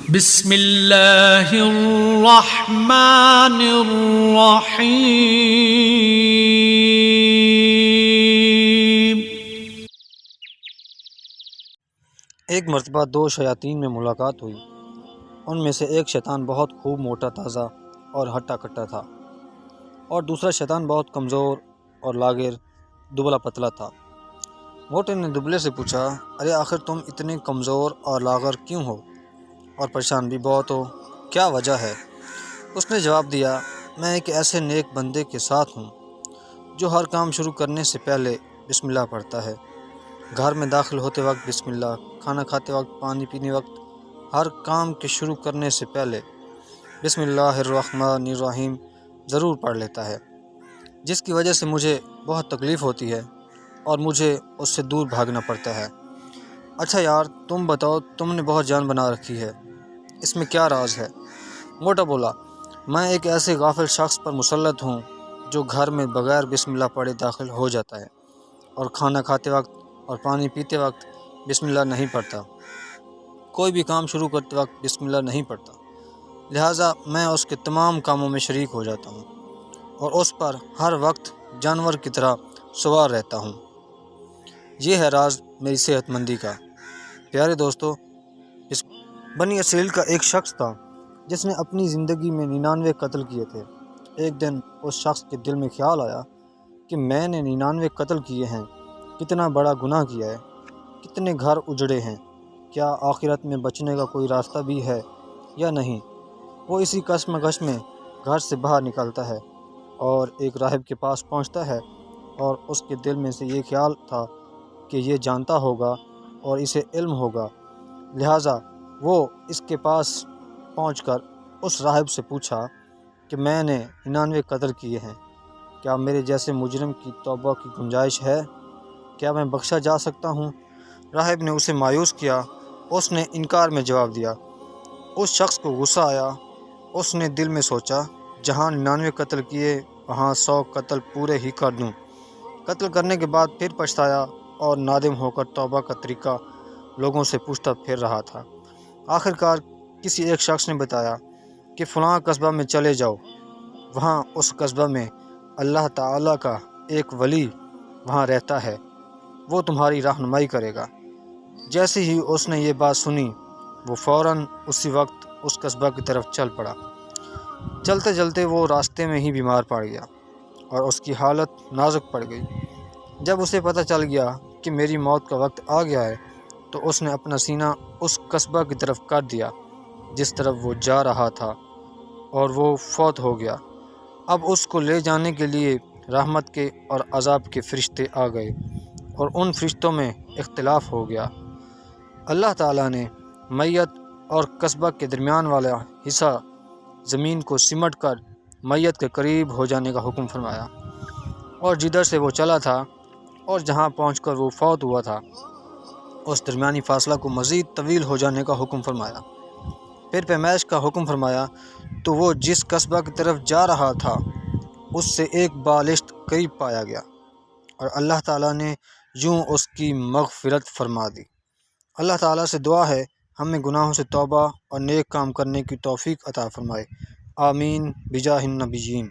بسم اللہ الرحمن الرحیم۔ ایک مرتبہ دو شیاطین میں ملاقات ہوئی۔ ان میں سے ایک شیطان بہت خوب موٹا تازہ اور ہٹا کٹا تھا، اور دوسرا شیطان بہت کمزور اور لاغر دبلا پتلا تھا۔ موٹے نے دبلے سے پوچھا، ارے آخر تم اتنے کمزور اور لاغر کیوں ہو اور پریشان بھی بہت ہو، کیا وجہ ہے؟ اس نے جواب دیا، میں ایک ایسے نیک بندے کے ساتھ ہوں جو ہر کام شروع کرنے سے پہلے بسم اللہ پڑھتا ہے۔ گھر میں داخل ہوتے وقت بسم اللہ، کھانا کھاتے وقت، پانی پینے وقت، ہر کام کے شروع کرنے سے پہلے بسم اللہ الرحمن الرحیم ضرور پڑھ لیتا ہے، جس کی وجہ سے مجھے بہت تکلیف ہوتی ہے اور مجھے اس سے دور بھاگنا پڑتا ہے۔ اچھا یار، تم بتاؤ، تم نے بہت جان بنا رکھی ہے، اس میں کیا راز ہے؟ موٹا بولا، میں ایک ایسے غافل شخص پر مسلط ہوں جو گھر میں بغیر بسم اللہ پڑھے داخل ہو جاتا ہے اور کھانا کھاتے وقت اور پانی پیتے وقت بسم اللہ نہیں پڑھتا، کوئی بھی کام شروع کرتے وقت بسم اللہ نہیں پڑھتا، لہٰذا میں اس کے تمام کاموں میں شریک ہو جاتا ہوں اور اس پر ہر وقت جانور کی طرح سوار رہتا ہوں۔ یہ ہے راز میری صحت مندی کا۔ پیارے دوستو، بنی اسرائیل کا ایک شخص تھا جس نے اپنی زندگی میں 99 قتل کیے تھے۔ ایک دن اس شخص کے دل میں خیال آیا کہ میں نے 99 قتل کیے ہیں، کتنا بڑا گناہ کیا ہے، کتنے گھر اجڑے ہیں، کیا آخرت میں بچنے کا کوئی راستہ بھی ہے یا نہیں؟ وہ اسی کشمکش میں گھر سے باہر نکلتا ہے اور ایک راہب کے پاس پہنچتا ہے، اور اس کے دل میں سے یہ خیال تھا کہ یہ جانتا ہوگا اور اسے علم ہوگا، لہٰذا وہ اس کے پاس پہنچ کر اس راہب سے پوچھا کہ میں نے 99 قتل کیے ہیں، کیا میرے جیسے مجرم کی توبہ کی گنجائش ہے؟ کیا میں بخشا جا سکتا ہوں؟ راہب نے اسے مایوس کیا، اس نے انکار میں جواب دیا۔ اس شخص کو غصہ آیا، اس نے دل میں سوچا، جہاں 99 قتل کیے وہاں 100 قتل پورے ہی کر دوں۔ قتل کرنے کے بعد پھر پچھتایا اور نادم ہو کر توبہ کا طریقہ لوگوں سے پوچھتا پھر رہا تھا۔ آخرکار کسی ایک شخص نے بتایا کہ فلاں قصبہ میں چلے جاؤ، وہاں اس قصبہ میں اللہ تعالیٰ کا ایک ولی وہاں رہتا ہے، وہ تمہاری رہنمائی کرے گا۔ جیسے ہی اس نے یہ بات سنی، وہ فوراً اسی وقت اس قصبہ کی طرف چل پڑا۔ چلتے چلتے وہ راستے میں ہی بیمار پڑ گیا اور اس کی حالت نازک پڑ گئی۔ جب اسے پتہ چل گیا کہ میری موت کا وقت آ گیا ہے، تو اس نے اپنا سینہ اس قصبہ کی طرف کر دیا جس طرف وہ جا رہا تھا، اور وہ فوت ہو گیا۔ اب اس کو لے جانے کے لیے رحمت کے اور عذاب کے فرشتے آ گئے، اور ان فرشتوں میں اختلاف ہو گیا۔ اللہ تعالیٰ نے میت اور قصبہ کے درمیان والا حصہ زمین کو سمٹ کر میت کے قریب ہو جانے کا حکم فرمایا، اور جدھر سے وہ چلا تھا اور جہاں پہنچ کر وہ فوت ہوا تھا، اس درمیانی فاصلہ کو مزید طویل ہو جانے کا حکم فرمایا۔ پھر پیمائش کا حکم فرمایا تو وہ جس قصبہ کی طرف جا رہا تھا اس سے ایک بالشت قریب پایا گیا، اور اللہ تعالیٰ نے یوں اس کی مغفرت فرما دی۔ اللہ تعالیٰ سے دعا ہے ہمیں گناہوں سے توبہ اور نیک کام کرنے کی توفیق عطا فرمائے، آمین بجاہ النبیین۔